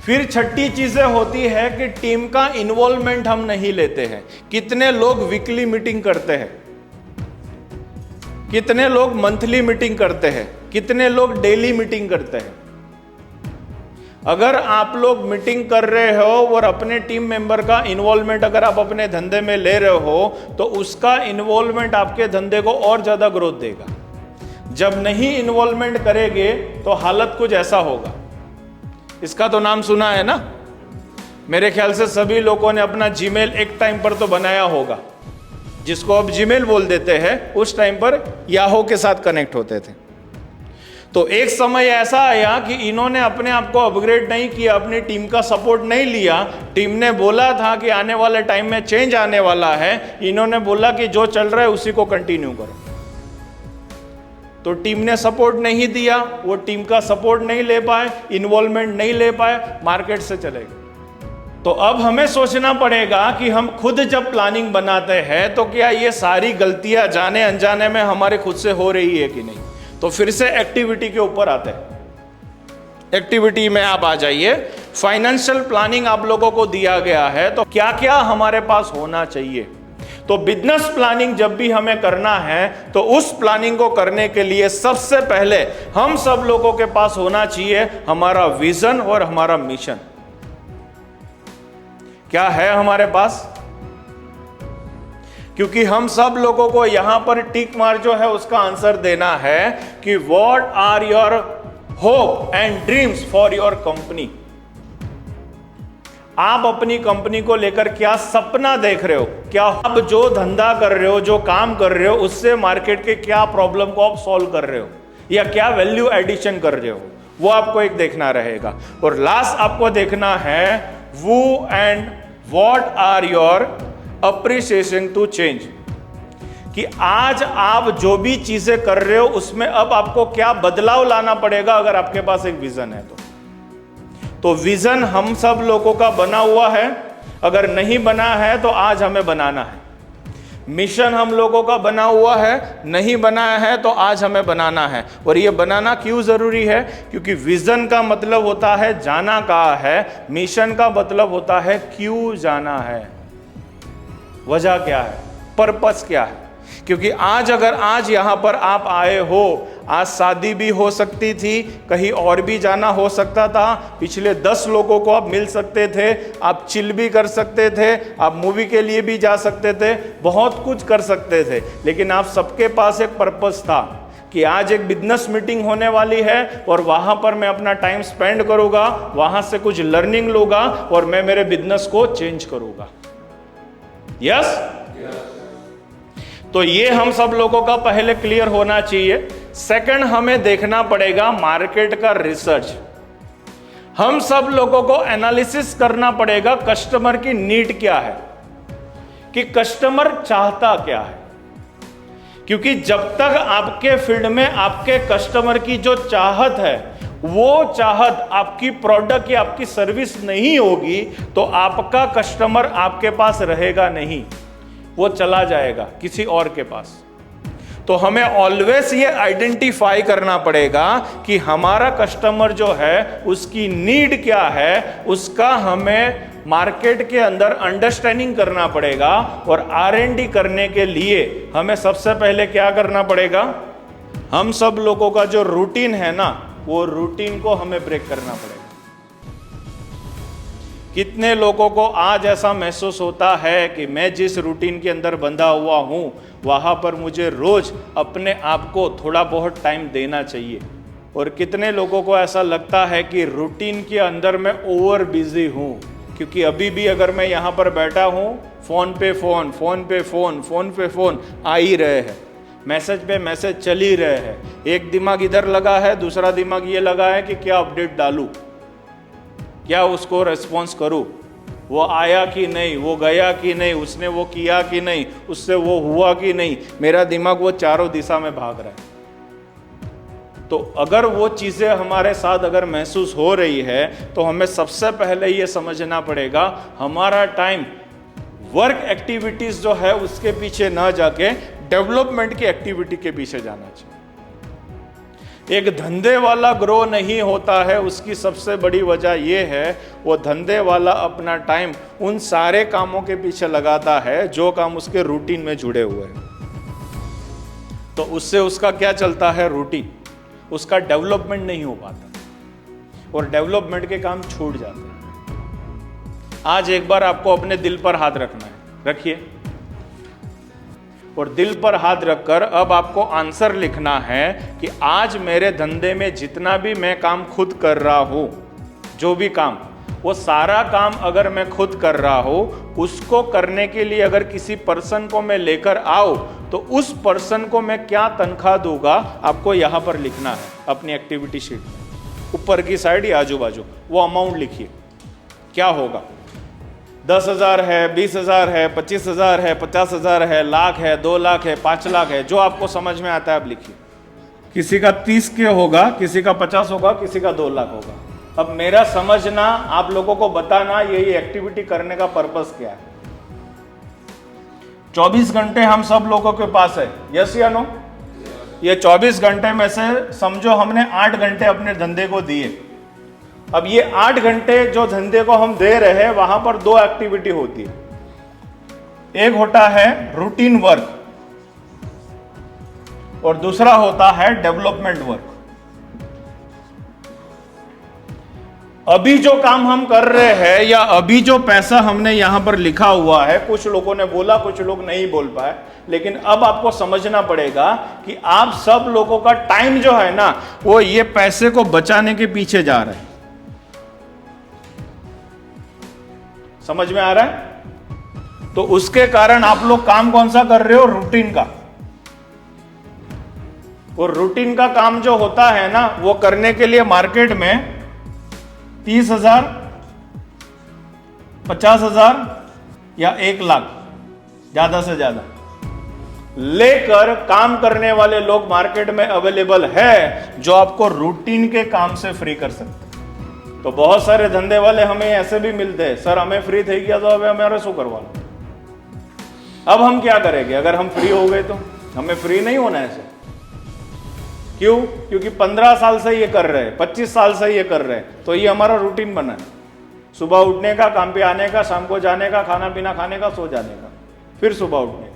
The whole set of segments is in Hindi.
फिर छठी चीजें होती है कि टीम का इन्वॉल्वमेंट हम नहीं लेते हैं। कितने लोग वीकली मीटिंग करते हैं, कितने लोग मंथली मीटिंग करते हैं, कितने लोग डेली मीटिंग करते हैं। अगर आप लोग मीटिंग कर रहे हो और अपने टीम मेंबर का इन्वॉल्वमेंट अगर आप अपने धंधे में ले रहे हो तो उसका इन्वॉल्वमेंट आपके धंधे को और ज्यादा ग्रोथ देगा। जब नहीं इन्वॉल्वमेंट करेंगे तो हालत कुछ ऐसा होगा। इसका तो नाम सुना है ना, मेरे ख्याल से सभी लोगों ने अपना जीमेल एक टाइम पर तो बनाया होगा, जिसको अब जीमेल बोल देते हैं, उस टाइम पर याहू के साथ कनेक्ट होते थे। तो एक समय ऐसा आया कि इन्होंने अपने आप को अपग्रेड नहीं किया, अपनी टीम का सपोर्ट नहीं लिया। टीम ने बोला था कि आने वाले टाइम में चेंज आने वाला है, इन्होंने बोला कि जो चल रहा है उसी को कंटिन्यू करो। तो टीम ने सपोर्ट नहीं दिया, वो टीम का सपोर्ट नहीं ले पाए, इन्वॉल्वमेंट नहीं ले पाए, मार्केट से चले गए। तो अब हमें सोचना पड़ेगा कि हम खुद जब प्लानिंग बनाते हैं तो क्या ये सारी गलतियां जाने अनजाने में हमारे खुद से हो रही है कि नहीं। तो फिर से एक्टिविटी के ऊपर आते हैं। एक्टिविटी में आप आ जाइए। फाइनेंशियल प्लानिंग आप लोगों को दिया गया है, तो क्या क्या हमारे पास होना चाहिए। तो बिजनेस प्लानिंग जब भी हमें करना है तो उस प्लानिंग को करने के लिए सबसे पहले हम सब लोगों के पास होना चाहिए हमारा विजन और हमारा मिशन। क्या है हमारे पास? क्योंकि हम सब लोगों को यहां पर टिक मार जो है उसका आंसर देना है कि what are your hope and dreams for your company. आप अपनी कंपनी को लेकर क्या सपना देख रहे हो, क्या आप जो धंधा कर रहे हो, जो काम कर रहे हो, उससे मार्केट के क्या प्रॉब्लम को आप सॉल्व कर रहे हो या क्या वैल्यू एडिशन कर रहे हो, वो आपको एक देखना रहेगा। और लास्ट आपको देखना है वो and what are your appreciation to change, कि आज आप जो भी चीजें कर रहे हो उसमें अब आपको क्या बदलाव लाना पड़ेगा अगर आपके पास एक विजन है तो विजन हम सब लोगों का बना हुआ है, अगर नहीं बना है तो आज हमें बनाना है। मिशन हम लोगों का बना हुआ है, नहीं बनाया है तो आज हमें बनाना है। और ये बनाना क्यों जरूरी है? क्योंकि विजन का मतलब होता है जाना कहाँ है, मिशन का मतलब होता है क्यों जाना है, वजह क्या है, पर्पस क्या है। क्योंकि आज यहां पर आप आए हो, आज शादी भी हो सकती थी, कहीं और भी जाना हो सकता था, पिछले 10 लोगों को आप मिल सकते थे, आप चिल भी कर सकते थे, आप मूवी के लिए भी जा सकते थे, बहुत कुछ कर सकते थे। लेकिन आप सबके पास एक पर्पस था कि आज एक बिजनेस मीटिंग होने वाली है और वहां पर मैं अपना टाइम स्पेंड करूंगा, वहां से कुछ लर्निंग लूंगा और मैं मेरे बिजनेस को चेंज करूंगा। यस? तो ये हम सब लोगों का पहले क्लियर होना चाहिए। सेकंड, हमें देखना पड़ेगा मार्केट का रिसर्च। हम सब लोगों को एनालिसिस करना पड़ेगा कस्टमर की नीड क्या है, कि कस्टमर चाहता क्या है। क्योंकि जब तक आपके फील्ड में आपके कस्टमर की जो चाहत है, वो चाहत आपकी प्रोडक्ट या आपकी सर्विस नहीं होगी तो आपका कस्टमर आपके पास रहेगा नहीं, वो चला जाएगा किसी और के पास। तो हमें ऑलवेज ये आइडेंटिफाई करना पड़ेगा कि हमारा कस्टमर जो है उसकी नीड क्या है, उसका हमें मार्केट के अंदर अंडरस्टैंडिंग करना पड़ेगा। और R&D करने के लिए हमें सबसे पहले क्या करना पड़ेगा, हम सब लोगों का जो रूटीन है ना, वो रूटीन को हमें ब्रेक करना पड़ेगा। कितने लोगों को आज ऐसा महसूस होता है कि मैं जिस रूटीन के अंदर बंधा हुआ हूं वहां पर मुझे रोज अपने आप को थोड़ा बहुत टाइम देना चाहिए। और कितने लोगों को ऐसा लगता है कि रूटीन के अंदर मैं ओवर बिजी हूं, क्योंकि अभी भी अगर मैं यहां पर बैठा हूं, फोन पे फोन, फोन पे फोन, फोन पे फोन आ ही रहे हैं, मैसेज पे मैसेज चल ही रहे हैं। एक दिमाग इधर लगा है, दूसरा दिमाग ये लगा है कि क्या अपडेट डालूं, क्या उसको रेस्पॉन्स करूं, वो आया कि नहीं, वो गया कि नहीं, उसने वो किया कि नहीं, उससे वो हुआ कि नहीं। मेरा दिमाग वो चारों दिशा में भाग रहा है। तो अगर वो चीज़ें हमारे साथ अगर महसूस हो रही है तो हमें सबसे पहले ये समझना पड़ेगा हमारा टाइम वर्क एक्टिविटीज जो है उसके पीछे ना जाके डेवलपमेंट की एक्टिविटी के पीछे जाना चाहिए। एक धंधे वाला ग्रो नहीं होता है, उसकी सबसे बड़ी वजह यह है वो धंधे वाला अपना टाइम उन सारे कामों के पीछे लगाता है जो काम उसके रूटीन में जुड़े हुए हैं। तो उससे उसका क्या चलता है, रूटीन, उसका डेवलपमेंट नहीं हो पाता और डेवलपमेंट के काम छूट जाते हैं। आज एक बार आपको अपने दिल पर हाथ रखना है, रखिए, और दिल पर हाथ रखकर अब आपको आंसर लिखना है कि आज मेरे धंधे में जितना भी मैं काम खुद कर रहा हूं, जो भी काम, वो सारा काम अगर मैं खुद कर रहा हूं, उसको करने के लिए अगर किसी पर्सन को मैं लेकर आऊं तो उस पर्सन को मैं क्या तनख्वाह दूंगा, आपको यहां पर लिखना है अपनी एक्टिविटी शीट में, ऊपर की साइड या आजू बाजू वो अमाउंट लिखिए। क्या होगा, 10,000 है, 20,000 है, 25,000 है, 50,000 है, लाख है, 2 लाख है, 5 लाख है, जो आपको समझ में आता है आप लिखिए। किसी का 30 के होगा, किसी का 50 होगा, किसी का 2 लाख होगा। अब मेरा समझना, आप लोगों को बताना यही एक्टिविटी करने का पर्पस क्या है। 24 घंटे हम सब लोगों के पास है, यस या नो? ये 24 घंटे में से समझो हमने 8 घंटे अपने धंधे को दिए। अब ये 8 घंटे जो धंधे को हम दे रहे हैं, वहां पर 2 एक्टिविटी होती है। एक होता है रूटीन वर्क और दूसरा होता है डेवलपमेंट वर्क। अभी जो काम हम कर रहे हैं या अभी जो पैसा हमने यहां पर लिखा हुआ है, कुछ लोगों ने बोला, कुछ लोग नहीं बोल पाए, लेकिन अब आपको समझना पड़ेगा कि आप सब लोगों का टाइम जो है ना, वो ये पैसे को बचाने के पीछे जा रहा है। समझ में आ रहा है? तो उसके कारण आप लोग काम कौन सा कर रहे हो, रूटीन का। और रूटीन का काम जो होता है ना, वो करने के लिए मार्केट में 30,000, 50,000 या 1 लाख ज्यादा से ज्यादा लेकर काम करने वाले लोग मार्केट में अवेलेबल है, जो आपको रूटीन के काम से फ्री कर सकते हैं। तो बहुत सारे धंधे वाले हमें ऐसे भी मिलते हैं, सर हमें फ्री थे गया तो अब हमारे शो करवा लो। अब हम क्या करेंगे, अगर हम फ्री हो गए तो? हमें फ्री नहीं होना है ऐसे। क्यों? क्योंकि 15 साल से ये कर रहे हैं, 25 साल से ये कर रहे हैं, तो ये हमारा रूटीन बना है। सुबह उठने का, काम पे आने का, शाम को जाने का, खाना पीना खाने का, सो जाने का, फिर सुबह उठने का।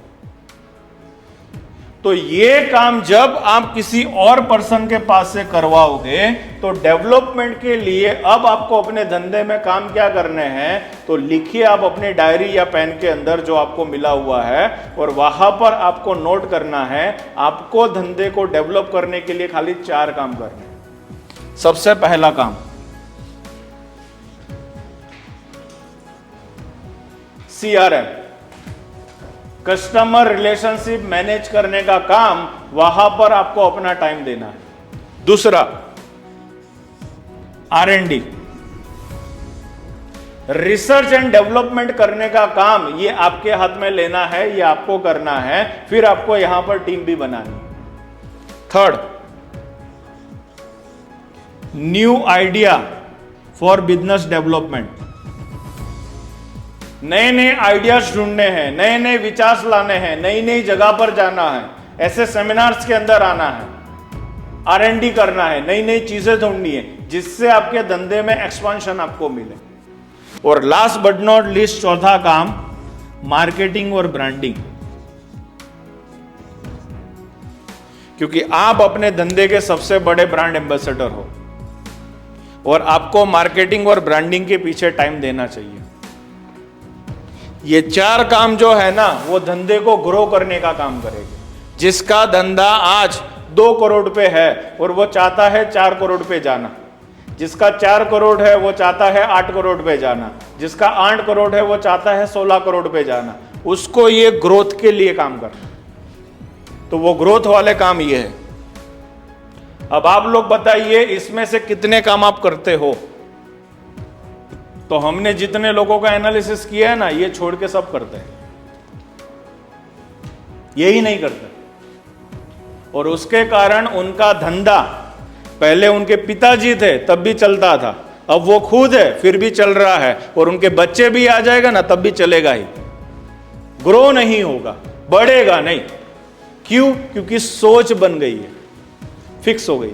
तो ये काम जब आप किसी और पर्सन के पास से करवाओगे, तो डेवलपमेंट के लिए अब आपको अपने धंधे में काम क्या करने हैं, तो लिखिए आप अपने डायरी या पेन के अंदर जो आपको मिला हुआ है, और वहां पर आपको नोट करना है आपको धंधे को डेवलप करने के लिए खाली 4 काम करने हैं। सबसे पहला काम, CRM, कस्टमर रिलेशनशिप मैनेज करने का काम, वहां पर आपको अपना टाइम देना है। दूसरा, R&D, रिसर्च एंड डेवलपमेंट करने का काम, ये आपके हाथ में लेना है, ये आपको करना है, फिर आपको यहां पर टीम भी बनानी है। Third, new idea for business development, नए नए आइडियाज ढूंढने हैं, नए नए विचार लाने हैं, नई नई जगह पर जाना है, ऐसे सेमिनार्स के अंदर आना है, R&D करना है, नई नई चीजें ढूंढनी है, जिससे आपके धंधे में एक्सपांशन आपको मिले। और लास्ट बट नॉट लीस्ट, चौथा काम, मार्केटिंग और ब्रांडिंग। क्योंकि आप अपने धंधे के सबसे बड़े ब्रांड एम्बेसडर हो और आपको मार्केटिंग और ब्रांडिंग के पीछे टाइम देना चाहिए। ये 4 काम जो है ना, वो धंधे को ग्रो करने का काम करेगा। जिसका धंधा आज 2 करोड़ पे है और वो चाहता है 4 करोड़ पे जाना, जिसका 4 करोड़ है वो चाहता है 8 करोड़ पे जाना, जिसका 8 करोड़ है वो चाहता है 16 करोड़ पे जाना, उसको ये ग्रोथ के लिए काम करना। तो वो ग्रोथ वाले काम ये है। अब आप लोग बताइए, इसमें से कितने काम आप करते हो? तो हमने जितने लोगों का एनालिसिस किया है ना, ये छोड़ के सब करते हैं, यही नहीं करते। और उसके कारण उनका धंधा, पहले उनके पिताजी थे तब भी चलता था, अब वो खुद है फिर भी चल रहा है, और उनके बच्चे भी आ जाएगा ना तब भी चलेगा ही, ग्रो नहीं होगा, बढ़ेगा नहीं। क्यों? क्योंकि सोच बन गई है, फिक्स हो गई।